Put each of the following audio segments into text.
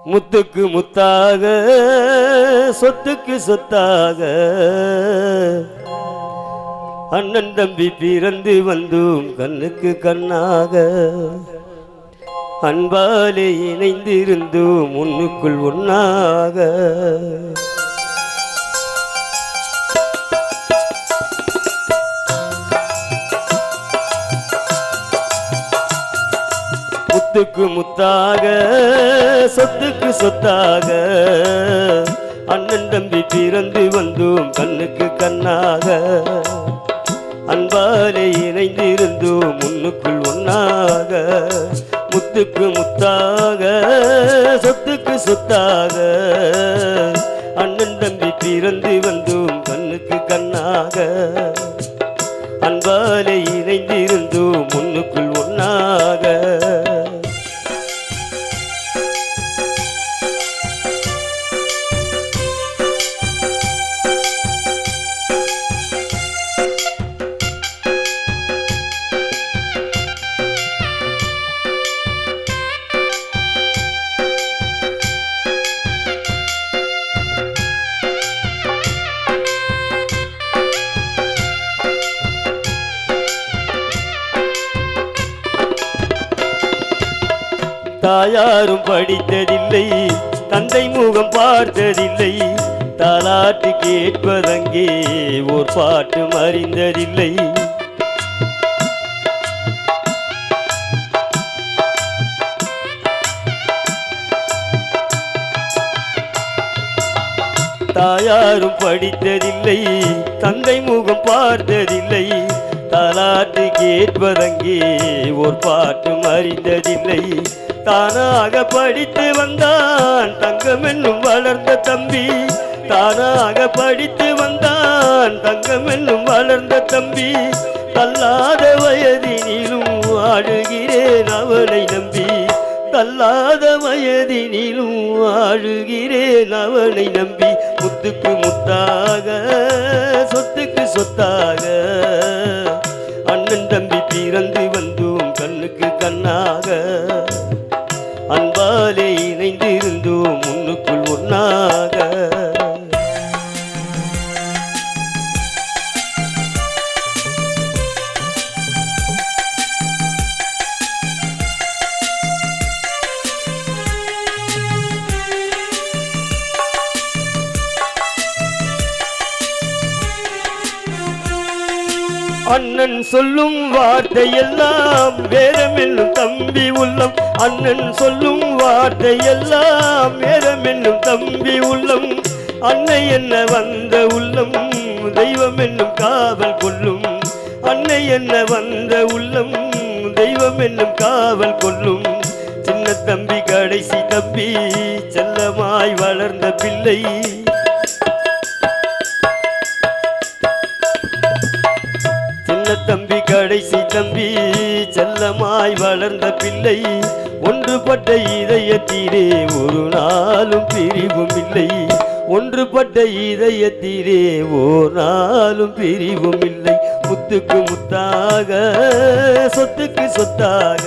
முத்துக்கு முத்தாக சொத்துக்கு சொத்தாக அண்ணன் தம்பி பிறந்து வந்தோம் கண்ணுக்கு கண்ணாக அன்பாலே இணைந்திருந்தோம் ஒன்னுக்குள் ஒன்னாக முத்துக்கு முத்தாக சொத்துக்கு சொத்தாக அண்ணன் தம்பி பிறந்து வந்தோம் கண்ணுக்கு கண்ணாக அன்பாலே இணைந்திருந்தோம் முன்னுக்குள் ஒன்னாக முத்துக்கு முத்தாக சொத்துக்கு சொத்தாக அண்ணன் தம்பி பிறந்து வந்தோம் கண்ணுக்கு கண்ணாக அன்பாலே இணைந்திருந்தோம் முன்னுக்குள் ஒன்னாக தாயாரும் படித்ததில்லை தந்தை முகம் பார்த்ததில்லை தாலாட்டு கேட்பதங்கே ஓர் பாட்டும் அறிந்ததில்லை தாயாரும் படித்ததில்லை தந்தை முகம் பார்த்ததில்லை தாலாட்டு கேட்பதங்கே ஓர் பாட்டும் அறிந்ததில்லை தானாக படித்து வந்தான் தங்கம் என்னும் வளர்ந்த தம்பி தானாக படித்து வந்தான் தங்கம் என்னும் வளர்ந்த தம்பி தள்ளாத வயதினிலும் வாழுகிறேன் அவனை நம்பி தள்ளாத வயதினிலும் வாழுகிறேன் அவனை நம்பி முத்துக்கு முத்தாக சொத்துக்கு சொத்தாக அண்ணன் தம்பி பிறந்து வந்தோம் கண்ணுக்கு கண்ணாக அன்பாலே இணைந்திருந்தோம் முன்னுக்குள் ஒன்னாக அண்ணன் சொல்லும் வார்த்தையெல்லாம் வேதமென்னும் தம்பி உள்ளம் அண்ணன் சொல்லும் வார்த்தையெல்லாம் வேதமென்னும் தம்பி உள்ளம் அன்னை என்ன வந்த உள்ளம் தெய்வம் என்னும் காவல் கொள்ளும் அன்னை என்ன வந்த உள்ளம் தெய்வம் என்னும் காவல் கொள்ளும் சின்ன தம்பி கடைசி தம்பி செல்லமாய் வளர்ந்த பிள்ளை தம்பி கடைசி தம்பி செல்லமாய் வளர்ந்த பிள்ளை ஒன்றுபட்ட இதயத்திலே ஒரு நாளும் பிரிவும் இல்லை ஒன்றுபட்ட இதயத்திலே ஒரு நாளும் பிரிவும் இல்லை முத்துக்கு முத்தாக சொத்துக்கு சொத்தாக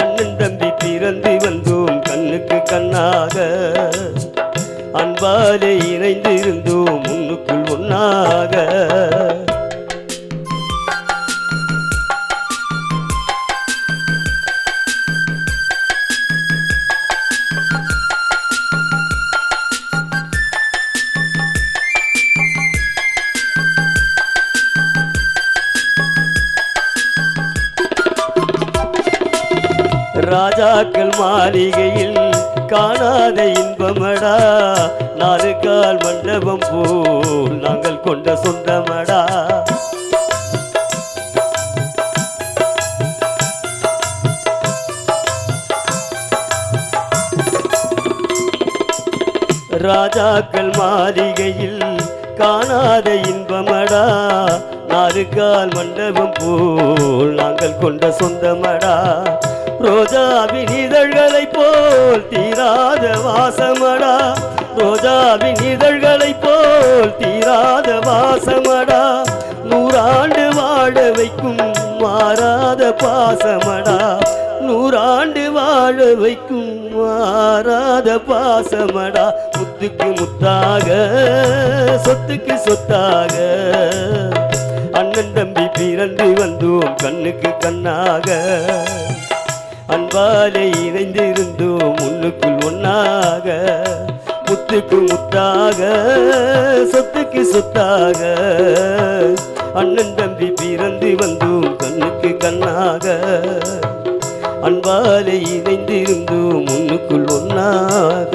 அண்ணன் தம்பி பிறந்து வந்தோம் கண்ணுக்கு கண்ணாக அன்பாலே இணைந்திருந்தோம் முன்னுக்குள் ஒன்னாக ராஜாக்கள் மாளிகையில் காணாத இன்பமடா நாலு கால் மண்டபம் போல் நாங்கள் கொண்ட சொந்தமடா ராஜாக்கள் மாளிகையில் காணாத இன்பமடா நாலு கால் மண்டபம் போல் நாங்கள் கொண்ட சொந்தமடா ரோஜாவின் இதழ்களை போல் தீராத வாசமடா ரோஜாவின் இதழ்களை போல் தீராத வாசமடா நூறாண்டு வாழ வைக்கும் மாறாத பாசமடா நூறாண்டு வாழ வைக்கும் மாறாத பாசமடா முத்துக்கு முத்தாக சொத்துக்கு சொத்தாக அண்ணன் தம்பி பிறந்து வந்தோம் கண்ணுக்கு கண்ணாக அன்பாலே இணைந்திருந்தோம் முன்னுக்குள் ஒன்னாக முத்துக்கு முத்தாக சொத்துக்கு சொத்தாக அண்ணன் தம்பி பிறந்து வந்தோம் கண்ணுக்கு கண்ணாக அன்பாலே இணைந்திருந்தோம் முன்னுக்குள் ஒன்னாக